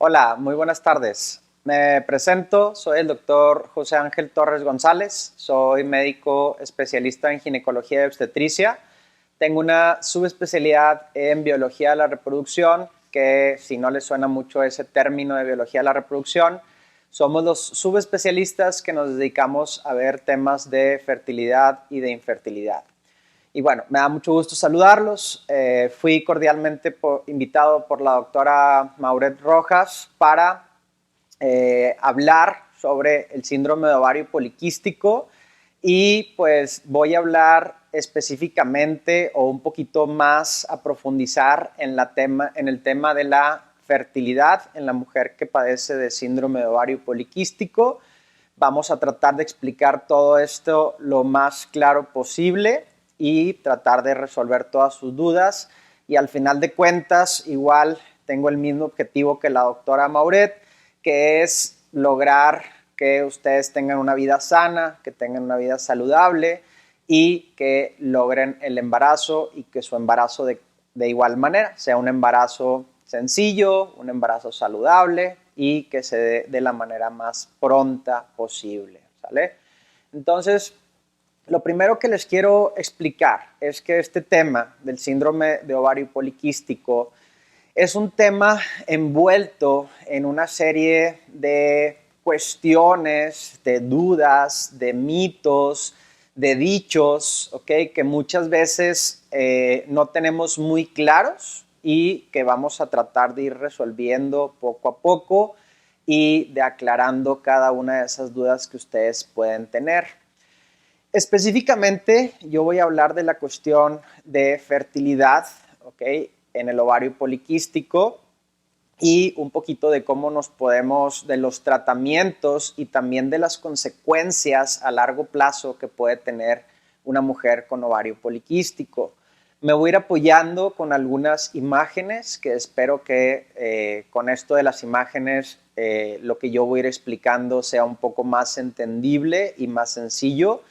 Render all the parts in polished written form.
Hola, muy buenas tardes. Me presento, soy el doctor José Ángel Torres González, soy médico especialista en ginecología y obstetricia. Tengo una subespecialidad en biología de la reproducción, que si no les suena mucho ese término de biología de la reproducción, somos los subespecialistas que nos dedicamos a ver temas de fertilidad y de infertilidad. Y bueno, me da mucho gusto saludarlos. Fui cordialmente invitado por la doctora Mauret Rojas para hablar sobre el síndrome de ovario poliquístico y pues voy a hablar específicamente o un poquito más a profundizar en el tema de la fertilidad en la mujer que padece de síndrome de ovario poliquístico. Vamos a tratar de explicar todo esto lo más claro posible y tratar de resolver todas sus dudas. Y al final de cuentas, igual tengo el mismo objetivo que la doctora Mauret, que es lograr que ustedes tengan una vida sana, que tengan una vida saludable y que logren el embarazo y que su embarazo de igual manera sea un embarazo sencillo, un embarazo saludable y que se dé de la manera más pronta posible, ¿sale? Entonces, lo primero que les quiero explicar es que este tema del síndrome de ovario poliquístico es un tema envuelto en una serie de cuestiones, de dudas, de mitos, de dichos, ¿okay? Que muchas veces no tenemos muy claros y que vamos a tratar de ir resolviendo poco a poco y de aclarando cada una de esas dudas que ustedes pueden tener. Específicamente, yo voy a hablar de la cuestión de fertilidad, ¿ok? En el ovario poliquístico y un poquito de cómo de los tratamientos y también de las consecuencias a largo plazo que puede tener una mujer con ovario poliquístico. Me voy a ir apoyando con algunas imágenes que espero que con esto de las imágenes lo que yo voy a ir explicando sea un poco más entendible y más sencillo,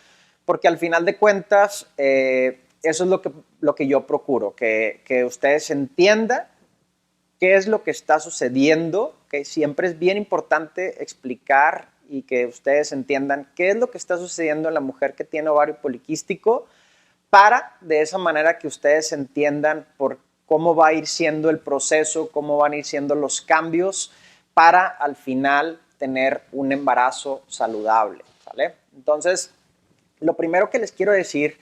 porque al final de cuentas eso es lo que yo procuro, que ustedes entiendan qué es lo que está sucediendo, que siempre es bien importante explicar y que ustedes entiendan qué es lo que está sucediendo en la mujer que tiene ovario poliquístico para de esa manera que ustedes entiendan por cómo va a ir siendo el proceso, cómo van a ir siendo los cambios para al final tener un embarazo saludable, ¿vale? Entonces, lo primero que les quiero decir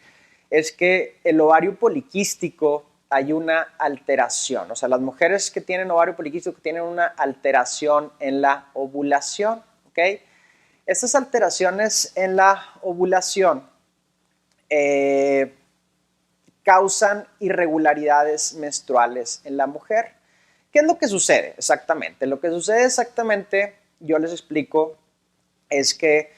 es que el ovario poliquístico hay una alteración, o sea, las mujeres que tienen ovario poliquístico tienen una alteración en la ovulación, ¿ok? Estas alteraciones en la ovulación causan irregularidades menstruales en la mujer. ¿Qué es lo que sucede exactamente? Lo que sucede exactamente, yo les explico, es que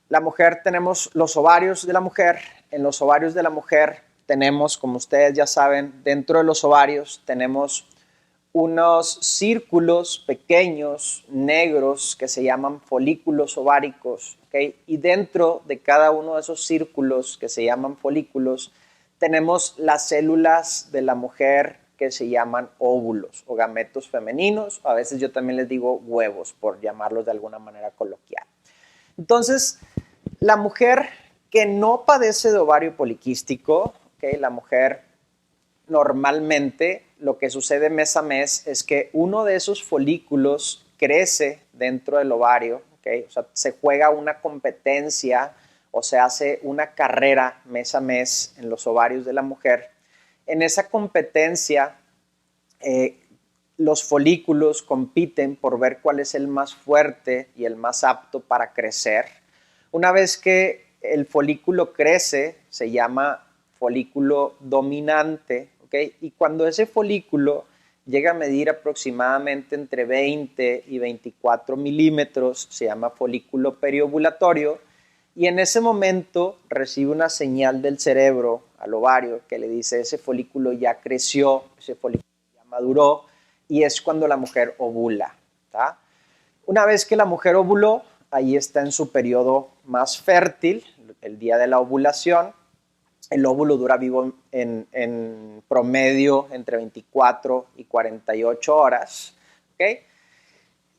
la mujer tenemos los ovarios de la mujer. En los ovarios de la mujer tenemos, como ustedes ya saben, dentro de los ovarios tenemos unos círculos pequeños, negros, que se llaman folículos ováricos, ¿okay? Y dentro de cada uno de esos círculos que se llaman folículos, tenemos las células de la mujer que se llaman óvulos o gametos femeninos. A veces yo también les digo huevos, por llamarlos de alguna manera coloquial. Entonces, la mujer que no padece de ovario poliquístico, ¿okay? La mujer normalmente lo que sucede mes a mes es que uno de esos folículos crece dentro del ovario, ¿okay? O sea, se juega una competencia o se hace una carrera mes a mes en los ovarios de la mujer. En esa competencia, los folículos compiten por ver cuál es el más fuerte y el más apto para crecer. Una vez que el folículo crece, se llama folículo dominante, ¿okay? Y cuando ese folículo llega a medir aproximadamente entre 20 y 24 milímetros, se llama folículo periovulatorio, y en ese momento recibe una señal del cerebro al ovario que le dice ese folículo ya creció, ese folículo ya maduró, y es cuando la mujer ovula, ¿tá? Una vez que la mujer ovuló, ahí está en su periodo más fértil, el día de la ovulación. El óvulo dura vivo en promedio entre 24 y 48 horas, ¿okay?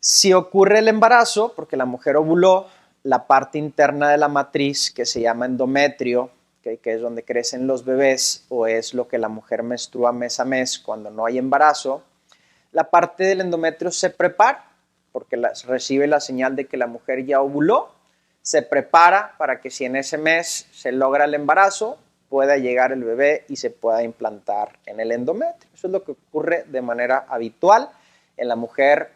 Si ocurre el embarazo, porque la mujer ovuló, la parte interna de la matriz, que se llama endometrio, que es donde crecen los bebés, o es lo que la mujer menstrua mes a mes cuando no hay embarazo, la parte del endometrio se prepara, porque recibe la señal de que la mujer ya ovuló, se prepara para que si en ese mes se logra el embarazo, pueda llegar el bebé y se pueda implantar en el endometrio. Eso es lo que ocurre de manera habitual en la mujer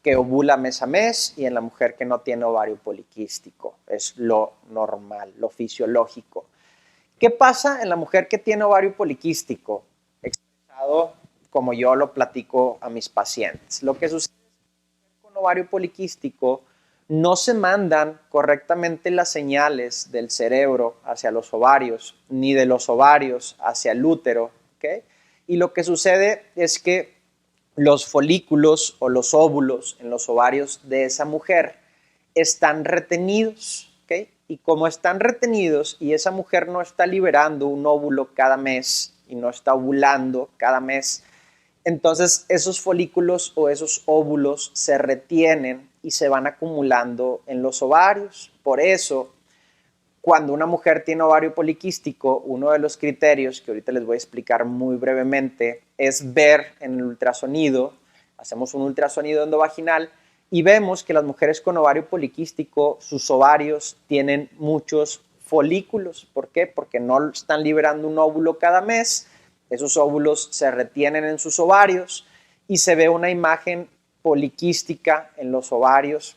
que ovula mes a mes y en la mujer que no tiene ovario poliquístico. Es lo normal, lo fisiológico. ¿Qué pasa en la mujer que tiene ovario poliquístico? Expresado como yo lo platico a mis pacientes. Lo que sucede con ovario poliquístico, no se mandan correctamente las señales del cerebro hacia los ovarios, ni de los ovarios hacia el útero, ¿ok? Y lo que sucede es que los folículos o los óvulos en los ovarios de esa mujer están retenidos, ¿ok? Y como están retenidos y esa mujer no está liberando un óvulo cada mes y no está ovulando cada mes, entonces esos folículos o esos óvulos se retienen y se van acumulando en los ovarios. Por eso, cuando una mujer tiene ovario poliquístico, uno de los criterios que ahorita les voy a explicar muy brevemente es ver en el ultrasonido, hacemos un ultrasonido endovaginal y vemos que las mujeres con ovario poliquístico, sus ovarios tienen muchos folículos. ¿Por qué? Porque no están liberando un óvulo cada mes, esos óvulos se retienen en sus ovarios y se ve una imagen poliquística en los ovarios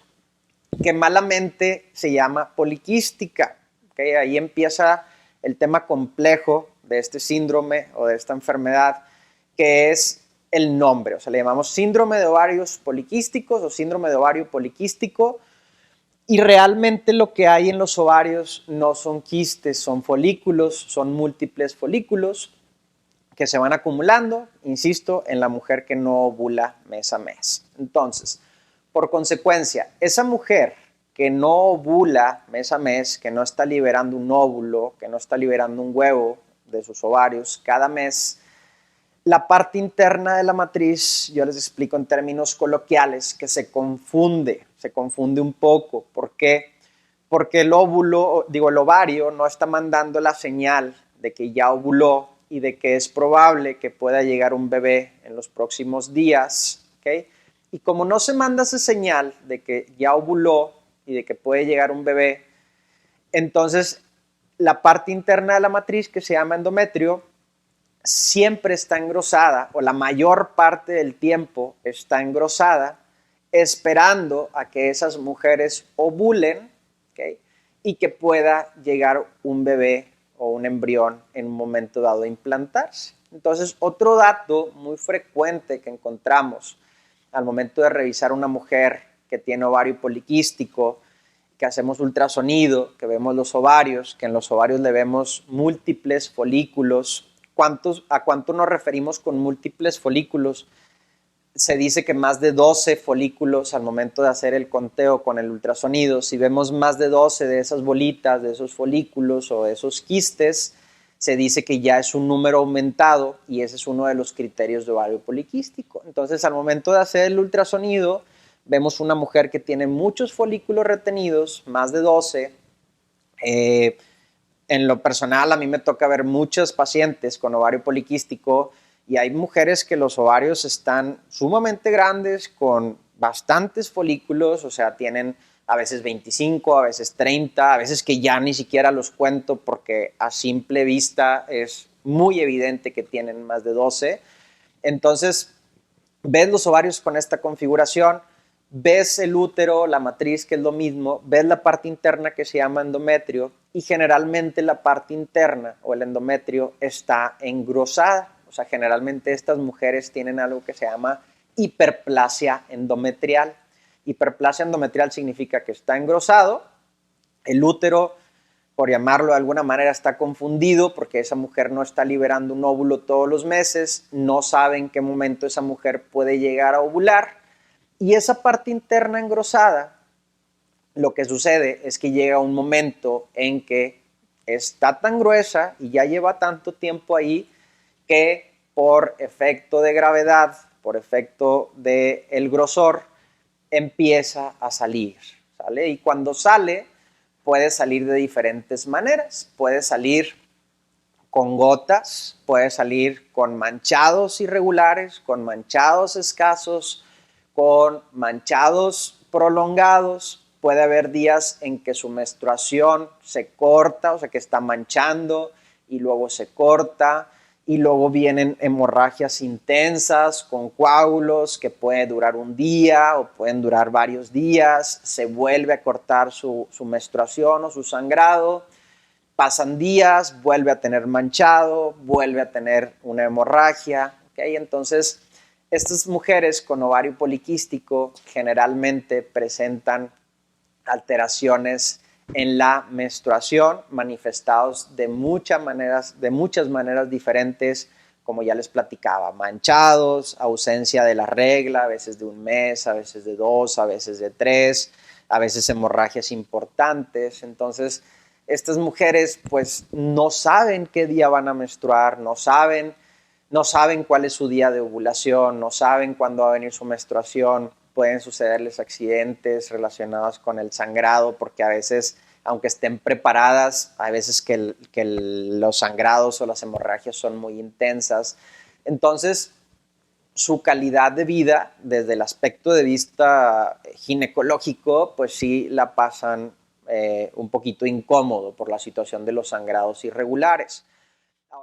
que malamente se llama poliquística. ¿Okay? Ahí empieza el tema complejo de este síndrome o de esta enfermedad, que es el nombre. O sea, le llamamos síndrome de ovarios poliquísticos o síndrome de ovario poliquístico. Y realmente lo que hay en los ovarios no son quistes, son folículos, son múltiples folículos que se van acumulando, insisto, en la mujer que no ovula mes a mes. Entonces, por consecuencia, esa mujer que no ovula mes a mes, que no está liberando un óvulo, que no está liberando un huevo de sus ovarios cada mes, la parte interna de la matriz, yo les explico en términos coloquiales, que se confunde un poco. ¿Por qué? Porque el óvulo, el ovario no está mandando la señal de que ya ovuló y de que es probable que pueda llegar un bebé en los próximos días, ¿ok? Y como no se manda esa señal de que ya ovuló y de que puede llegar un bebé, entonces la parte interna de la matriz, que se llama endometrio, siempre está engrosada, o la mayor parte del tiempo está engrosada, esperando a que esas mujeres ovulen, ¿okay? Y que pueda llegar un bebé o un embrión en un momento dado a implantarse. Entonces, otro dato muy frecuente que encontramos al momento de revisar una mujer que tiene ovario poliquístico, que hacemos ultrasonido, que vemos los ovarios, que en los ovarios le vemos múltiples folículos. ¿A cuánto nos referimos con múltiples folículos? Se dice que más de 12 folículos al momento de hacer el conteo con el ultrasonido. Si vemos más de 12 de esas bolitas, de esos folículos o de esos quistes, se dice que ya es un número aumentado y ese es uno de los criterios de ovario poliquístico. Entonces, al momento de hacer el ultrasonido, vemos una mujer que tiene muchos folículos retenidos, más de 12. En lo personal, a mí me toca ver muchos pacientes con ovario poliquístico y hay mujeres que los ovarios están sumamente grandes, con bastantes folículos, o sea, tienen a veces 25, a veces 30, a veces que ya ni siquiera los cuento porque a simple vista es muy evidente que tienen más de 12. Entonces, ves los ovarios con esta configuración, ves el útero, la matriz, que es lo mismo, ves la parte interna que se llama endometrio y generalmente la parte interna o el endometrio está engrosada. O sea, generalmente estas mujeres tienen algo que se llama hiperplasia endometrial. Hiperplasia endometrial significa que está engrosado, el útero, por llamarlo de alguna manera, está confundido porque esa mujer no está liberando un óvulo todos los meses, no sabe en qué momento esa mujer puede llegar a ovular. Y esa parte interna engrosada, lo que sucede es que llega un momento en que está tan gruesa y ya lleva tanto tiempo ahí que por efecto de gravedad, por efecto del grosor, empieza a salir, ¿sale? Y cuando sale, puede salir de diferentes maneras. Puede salir con gotas, puede salir con manchados irregulares, con manchados escasos, con manchados prolongados. Puede haber días en que su menstruación se corta, o sea que está manchando y luego se corta, y luego vienen hemorragias intensas con coágulos que pueden durar un día o pueden durar varios días. Se vuelve a cortar su menstruación o su sangrado. Pasan días, vuelve a tener manchado, vuelve a tener una hemorragia. ¿Okay? Entonces, estas mujeres con ovario poliquístico generalmente presentan alteraciones en la menstruación, manifestados de muchas maneras diferentes, como ya les platicaba, manchados, ausencia de la regla, a veces de un mes, a veces de 2, a veces de 3, a veces hemorragias importantes. Entonces, estas mujeres pues no saben qué día van a menstruar, no saben cuál es su día de ovulación, no saben cuándo va a venir su menstruación. Pueden sucederles accidentes relacionados con el sangrado, porque a veces, aunque estén preparadas, hay veces que los sangrados o las hemorragias son muy intensas. Entonces, su calidad de vida, desde el aspecto de vista ginecológico, pues sí la pasan un poquito incómodo por la situación de los sangrados irregulares.